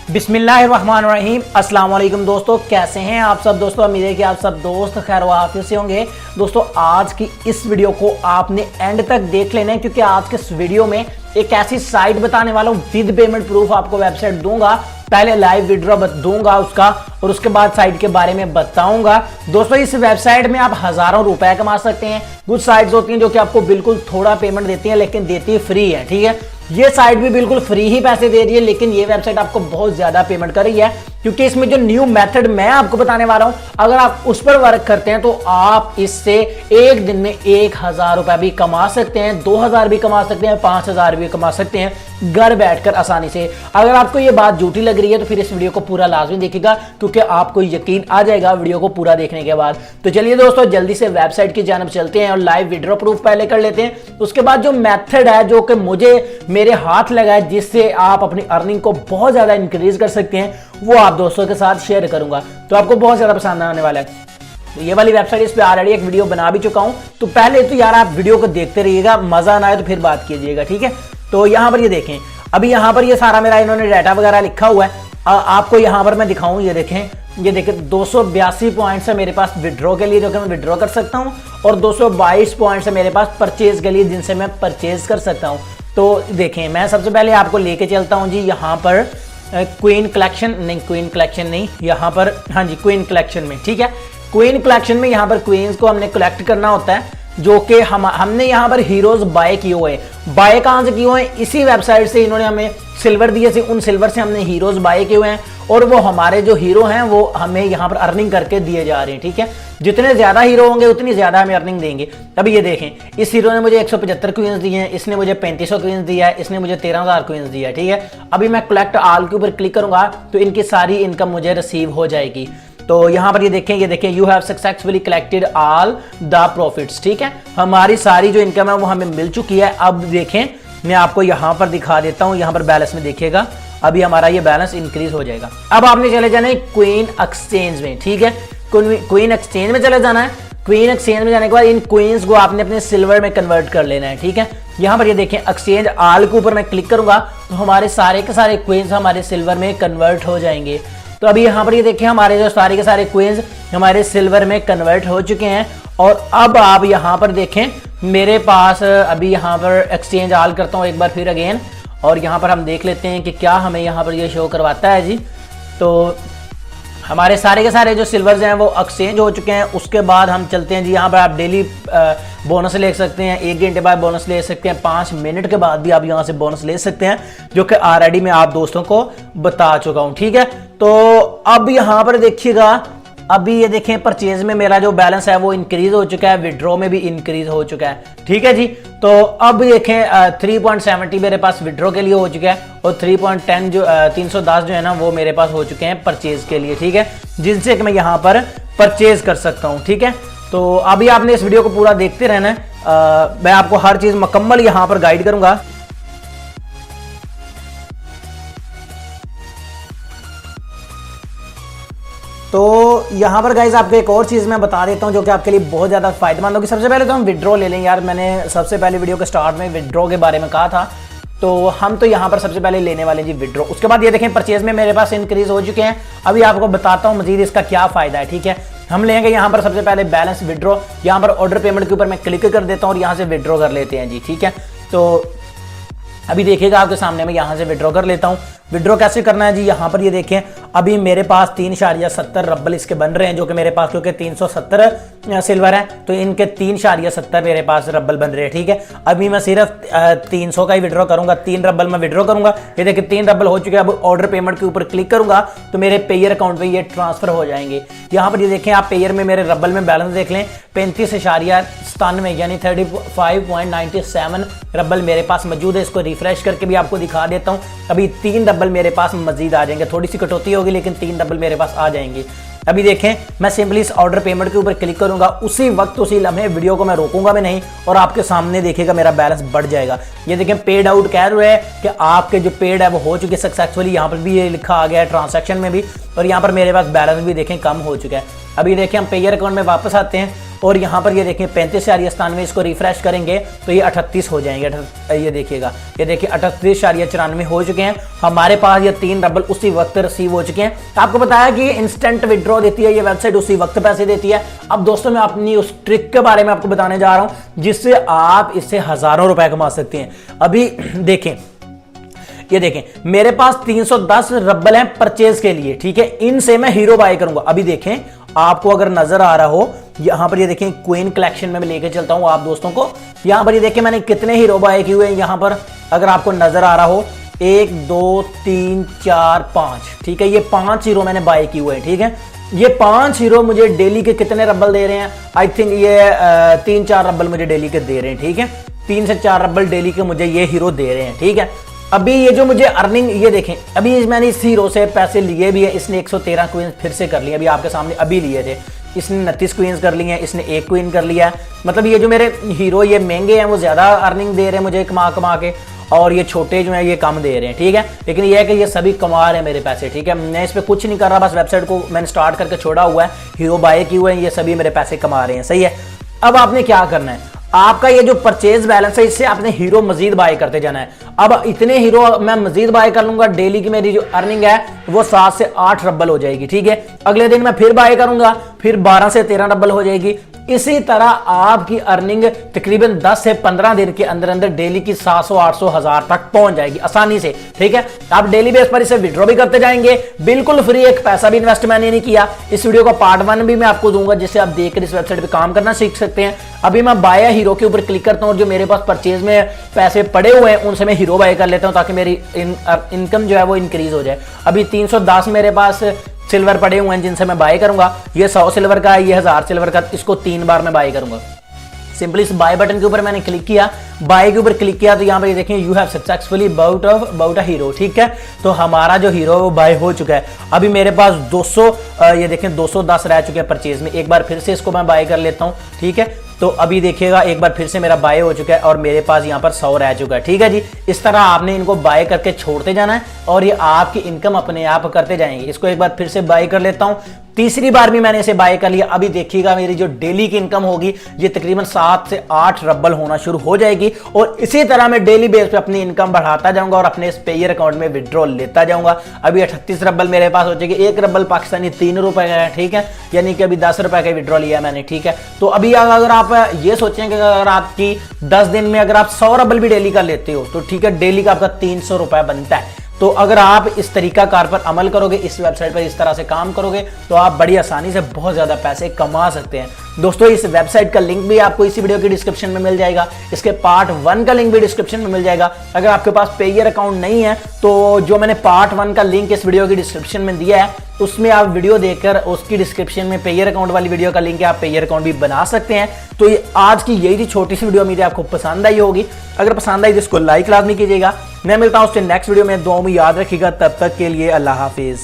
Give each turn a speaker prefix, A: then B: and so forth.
A: बिस्मिल्लाहिर्रहमानिर्रहीम। अस्सलाम वालेकुम दोस्तों, कैसे हैं आप सब दोस्तों। उम्मीद है कि आप सब दोस्त खैर वाफियत से होंगे। दोस्तों आज की इस वीडियो को आपने एंड तक देख लेना है, क्योंकि आज के इस वीडियो में एक ऐसी साइट बताने वाला हूं, विद पेमेंट प्रूफ आपको वेबसाइट दूंगा। पहले लाइव विड्रॉ दूंगा उसका, और उसके बाद साइट के बारे में बताऊंगा। दोस्तों इस वेबसाइट में आप हजारों रुपए कमा सकते हैं। कुछ साइट्स होती हैं जो कि आपको बिल्कुल थोड़ा पेमेंट देती हैं, लेकिन देती फ्री है। ठीक है, ये साइट भी बिल्कुल फ्री ही पैसे दे रही है, लेकिन ये वेबसाइट आपको बहुत ज्यादा पेमेंट कर रही है, क्योंकि इसमें जो न्यू मेथड मैं आपको बताने वाला हूं, अगर आप उस पर वर्क करते हैं तो आप इससे एक दिन में 1000 रुपए भी कमा सकते हैं, 2000 भी कमा सकते हैं, 5000 भी कमा सकते हैं घर बैठकर आसानी से। अगर आपको ये बात झूठी लग रही है तो फिर इस वीडियो को पूरा लाजमी देखिएगा, क्योंकि आपको यकीन आ जाएगा वीडियो को पूरा देखने के बाद। तो चलिए दोस्तों जल्दी से वेबसाइट की जानब चलते हैं और लाइव विड्रॉ प्रूफ पहले कर लेते हैं। उसके बाद जो मेथड है जो कि मुझे मेरे हाथ लगा है, जिससे आप अपनी अर्निंग को बहुत ज्यादा इंक्रीज कर सकते हैं, वो आप दोस्तों के साथ शेयर करूंगा, तो आपको बहुत ज्यादा पसंद आने वाला है। तो ये वाली वेबसाइट, इस पे ऑलरेडी एक वीडियो बना भी चुका हूं, तो पहले तो यार आप वीडियो को देखते रहिएगा, मजा ना आए तो फिर बात कीजिएगा। ठीक है, तो यहां पर ये देखें, अभी यहां पर ये सारा मेरा इन्होंने डाटा वगैरह लिखा हुआ है। आपको यहां पर मैं दिखाऊं, ये देखें 282 पॉइंट्स है मेरे पास विड्रॉ के लिए, जो कि मैं विड्रॉ कर सकता हूं, और 222 पॉइंट्स है मेरे पास परचेज के लिए, जिनसे मैं परचेज कर सकता हूं। तो देखें, मैं सबसे पहले आपको लेके चलता हूं जी यहाँ पर क्वीन कलेक्शन नहीं, यहाँ पर हाँ जी क्वीन कलेक्शन में। ठीक है, क्वीन कलेक्शन में यहाँ पर क्वींस को हमने कलेक्ट करना होता है, जो कि हमने यहाँ पर हीरोज बाय किए हुए हैं। बाय कहाँ से किए हुए हैं? इसी वेबसाइट से इन्होंने हमें सिल्वर दिए थे, उन सिल्वर से हमने हीरोज बाय किए हुए हैं, और वो हमारे जो हीरो हैं वो हमें यहाँ पर अर्निंग करके दिए जा रहे हैं। ठीक है, जितने ज्यादा हीरो होंगे उतनी ज्यादा हमें अर्निंग देंगे। अभी ये देखें, इस हीरो ने मुझे 175 क्वींस दिए हैं, इसने मुझे 3500 क्वींस दिया है, इसने मुझे 13000 क्वींस दिया है। ठीक है, अभी मैं कलेक्ट ऑल के ऊपर क्लिक करूंगा तो इनकी सारी इनकम मुझे रिसीव हो जाएगी। तो यहां पर ये देखें you have successfully collected all the profits. ठीक है, हमारी सारी जो इनकम है वो हमें मिल चुकी है। अब देखें, मैं आपको यहां पर दिखा देता हूं, यहां पर बैलेंस में देखिएगा, अभी हमारा ये बैलेंस इंक्रीज हो जाएगा। अब आपने चले जाना है क्वीन एक्सचेंज में। ठीक है, क्वीन एक्सचेंज में चले जाना है। क्वीन एक्सचेंज में जाने के बाद इन क्वींस को आपने अपने सिल्वर में कन्वर्ट कर लेना है। ठीक है, यहां पर ये देखें एक्सचेंज ऑल के ऊपर मैं क्लिक करूंगा तो हमारे सारे के सारे क्वींस हमारे सिल्वर में कन्वर्ट हो जाएंगे। तो अभी यहाँ पर ये देखिए, हमारे जो सारे के सारे क्वींस हमारे सिल्वर में कन्वर्ट हो चुके हैं। और अब आप यहाँ पर देखें, मेरे पास अभी यहाँ पर एक्सचेंज ऑल करता हूँ एक बार फिर अगेन, और यहाँ पर हम देख लेते हैं कि क्या हमें यहाँ पर ये शो करवाता है जी। तो हमारे सारे के सारे जो सिल्वर्स हैं वो एक्सचेंज हो चुके हैं। उसके बाद हम चलते हैं जी, यहाँ पर आप डेली बोनस ले सकते हैं, 1 घंटे बाद बोनस ले सकते हैं, 5 मिनट के बाद भी आप यहाँ से बोनस ले सकते हैं, जो कि ऑलरेडी मैं आप दोस्तों को बता चुका हूँ। ठीक है, तो अब यहाँ पर देखिएगा, अभी ये देखें परचेज में मेरा जो बैलेंस है वो इंक्रीज हो चुका है, विड्रॉ में भी इंक्रीज हो चुका है। ठीक है जी, तो अब देखें 3.70 मेरे पास विड्रॉ के लिए हो चुका है, और 3.10 जो 310 जो है ना वो मेरे पास हो चुके हैं परचेज के लिए। ठीक है, जिनसे कि मैं यहाँ पर परचेज कर सकता हूँ। ठीक है, तो अभी आपने इस वीडियो को पूरा देखते रहना है, मैं आपको हर चीज मुकम्मल यहाँ पर गाइड करूंगा। तो यहाँ पर गाइज आपको एक और चीज़ मैं बता देता हूँ, जो कि आपके लिए बहुत ज़्यादा फायदेमंद होगी। सबसे पहले तो हम विड्रॉ ले लें यार, मैंने सबसे पहले वीडियो के स्टार्ट में विड्रॉ के बारे में कहा था, तो हम तो यहाँ पर सबसे पहले लेने वाले जी विड्रॉ। उसके बाद ये देखें परचेज में मेरे पास इंक्रीज हो चुके हैं। अभी आपको बताता हूँ मजीद इसका क्या फ़ायदा है। ठीक है, हम लेंगे यहाँ पर सबसे पहले बैलेंस विड्रॉ, यहाँ पर ऑर्डर पेमेंट के ऊपर मैं क्लिक कर देता हूँ और यहाँ से विड्रॉ कर लेते हैं जी। ठीक है, तो अभी देखिएगा आपके सामने मैं यहाँ से विड्रॉ कर लेता हूँ। विड्रॉ कैसे करना है जी, यहाँ पर ये देखें, अभी मेरे पास 3.70 रबल इसके बन रहे हैं, जो कि मेरे पास क्योंकि 370 सिल्वर है तो इनके 3.70 मेरे पास रबल बन रहे हैं। ठीक है, अभी मैं सिर्फ 300 का ही विड्रॉ करूंगा, 3 रबल मैं विड्रॉ करूंगा। ये देखिए 3 रबल हो चुके हैं। अब ऑर्डर पेमेंट के ऊपर क्लिक करूंगा तो मेरे पेयर अकाउंट पे ये ट्रांसफर हो जाएंगे। यहाँ पर ये देखें, आप पेयर में मेरे रबल में बैलेंस देख लें, 35.97 यानी 35.97 रबल मेरे पास मौजूद है। इसको रिफ्रेश करके भी आपको दिखा देता हूँ, अभी 3 रबल मेरे पास मजीद आ जाएंगे, थोड़ी सी कटौती होगी लेकिन 3 रबल मेरे पास आ जाएंगे। अभी देखें, मैं सिंपली इस ऑर्डर पेमेंट के ऊपर क्लिक करूंगा, उसी वक्त उसी लम्हे वीडियो को मैं रोकूंगा भी नहीं, और आपके सामने देखिएगा मेरा बैलेंस बढ़ जाएगा। ये देखें पेड आउट कह रहे हैं कि आपके जो पेड है वो हो चुके सक्सेसफुली, यहाँ पर भी ये लिखा आ गया है ट्रांसैक्शन में भी, और यहाँ पर मेरे पास बैलेंस भी देखें कम हो चुका है। अभी देखिए हम पेयर अकाउंट में वापस आते हैं, और यहाँ पर ये देखें 35 से 97, इसको रिफ्रेश करेंगे तो ये 38 हो जाएंगे। ये देखिएगा, ये देखिए 38.94 हो चुके हैं हमारे पास। ये 3 रबल उसी वक्त रिसीव हो चुके हैं। आपको बताया कि इंस्टेंट विड्रॉ देती है ये वेबसाइट, उसी वक्त पैसे देती है। अब दोस्तों मैं अपनी उस ट्रिक के बारे में आपको बताने जा रहा हूं जिससे आप इससे हजारों रुपए कमा सकते हैं। अभी देखें, ये देखें मेरे पास 310 रबल हैं परचेज के लिए, ठीक है। इनसे मैं हीरो बाय करूंगा। अभी देखें, आपको अगर नजर आ रहा हो यहां पर, ये देखें क्वीन कलेक्शन में मैं लेके चलता हूं आप दोस्तों को। यहां पर ये देखें मैंने कितने हीरो बाय किए हुए हैं। यहां पर अगर आपको नजर आ रहा हो 1 2 3 4 5, ठीक है। ये 5 हीरो मैंने बाय किए हुए हैं, ठीक है। ये 5 हीरो मुझे डेली के कितने रबल दे रहे हैं? आई थिंक ये 3-4 रबल मुझे डेली के दे रहे हैं, ठीक है। 3 से 4 रबल डेली के मुझे ये हीरो दे रहे हैं, ठीक है। अभी ये जो मुझे अर्निंग, ये देखें अभी मैंने इस हीरो से पैसे लिए भी है। इसने 113 क्वींस फिर से कर लिए, अभी आपके सामने अभी लिए थे। इसने 29 क्वींस कर ली हैं, इसने 1 क्वीन कर लिया है। मतलब ये जो मेरे हीरो ये महंगे हैं वो ज्यादा अर्निंग दे रहे हैं मुझे कमा के, और ये छोटे जो हैं ये कम दे रहे हैं, ठीक है। लेकिन ये है कि ये सभी कमा रहे हैं मेरे पैसे, ठीक है। मैं इस पर कुछ नहीं कर रहा, बस वेबसाइट को मैंने स्टार्ट करके छोड़ा हुआ है, हीरो बाय किए हुए हैं, ये सभी मेरे पैसे कमा रहे हैं, सही है। अब आपने क्या करना है, आपका ये जो परचेज बैलेंस है इससे आपने हीरो मजीद बाय करते जाना है। अब इतने हीरो मैं मजीद बाय कर लूंगा, डेली की मेरी जो अर्निंग है वो 7 से 8 रबल हो जाएगी, ठीक है। अगले दिन मैं फिर बाय करूंगा, फिर 12 से 13 रबल हो जाएगी। इसी तरह आपकी अर्निंग तकरीबन 10 से 15 दिन के अंदर अंदर डेली की 700, 800, 1000 तक पहुंच जाएगी आसानी से, ठीक है। आप डेली बेस पर इसे विड्रॉ भी करते जाएंगे, बिल्कुल फ्री, एक पैसा भी इन्वेस्ट मैंने नहीं किया। इस वीडियो का पार्ट 1 भी मैं आपको दूंगा जिससे आप देखकर इस वेबसाइट पे काम करना सीख सकते हैं। अभी मैं बाय हीरो के ऊपर क्लिक करता हूं और जो मेरे पास परचेज में पैसे पड़े हुए हैं उनसे मैं हीरो बाय कर लेता हूं ताकि मेरी इनकम जो है वो इंक्रीज हो जाए। अभी 310 मेरे पास सिल्वर पड़े हुए हैं जिनसे मैं बाय करूंगा। ये 100 सिल्वर का है, ये 1000 सिल्वर का, इसको 3 बार मैं बाय करूंगा। सिंपली इस बाय बटन के ऊपर मैंने क्लिक किया, बाय के ऊपर क्लिक किया तो यहाँ पर ये देखें you have successfully bought a hero, ठीक है। तो हमारा जो हीरो है वो बाय हो चुका है। अभी मेरे पास 200 ये देखें 210 रह चुके हैं परचेज में। एक बार फिर से इसको मैं बाय कर लेता हूँ, ठीक है। तो अभी देखिएगा एक बार फिर से मेरा बाय हो चुका है और मेरे पास यहाँ पर 100 रह चुका है, ठीक है जी। इस तरह आपने इनको बाय करके छोड़ते जाना है और ये आपकी इनकम अपने आप करते जाएंगे। इसको एक बार फिर से बाय कर लेता हूँ, तीसरी बार भी मैंने इसे बाय कर लिया। अभी देखिएगा मेरी जो डेली की इनकम होगी ये तकरीबन 7 से 8 रबल होना शुरू हो जाएगी और इसी तरह मैं डेली बेस पे अपनी इनकम बढ़ाता जाऊंगा और अपने इस पेयर अकाउंट में विड्रॉ लेता जाऊंगा। अभी 38 रबल मेरे पास हो जाएगी। 1 रबल पाकिस्तानी 3 रुपए का है, ठीक है। यानी कि अभी 10 रुपए का विड्रॉ लिया मैंने, ठीक है। तो अभी अगर आप ये सोचें कि अगर आपकी 10 दिन में अगर आप 100 रबल भी डेली का लेते हो तो ठीक है, डेली का आपका 300 रुपए बनता है। तो अगर आप इस तरीकाकार पर अमल करोगे, इस वेबसाइट पर इस तरह से काम करोगे तो आप बड़ी आसानी से बहुत ज्यादा पैसे कमा सकते हैं। दोस्तों इस वेबसाइट का लिंक भी आपको इसी वीडियो की डिस्क्रिप्शन में मिल जाएगा, इसके पार्ट 1 का लिंक भी डिस्क्रिप्शन में मिल जाएगा। अगर आपके पास पेयर अकाउंट नहीं है तो जो मैंने पार्ट 1 का लिंक इस वीडियो की डिस्क्रिप्शन में दिया है उसमें आप वीडियो देखकर उसकी डिस्क्रिप्शन में पेयर अकाउंट वाली वीडियो का लिंक है, आप पेयर अकाउंट भी बना सकते हैं। तो ये आज की यही छोटी सी वीडियो उम्मीद है आपको पसंद आई होगी। अगर पसंद आई तो इसको लाइक लाजमी कीजिएगा। मैं मिलता हूं उससे नेक्स्ट वीडियो में, दुआ में याद रखिएगा। तब तक के लिए अल्लाह हाफिज।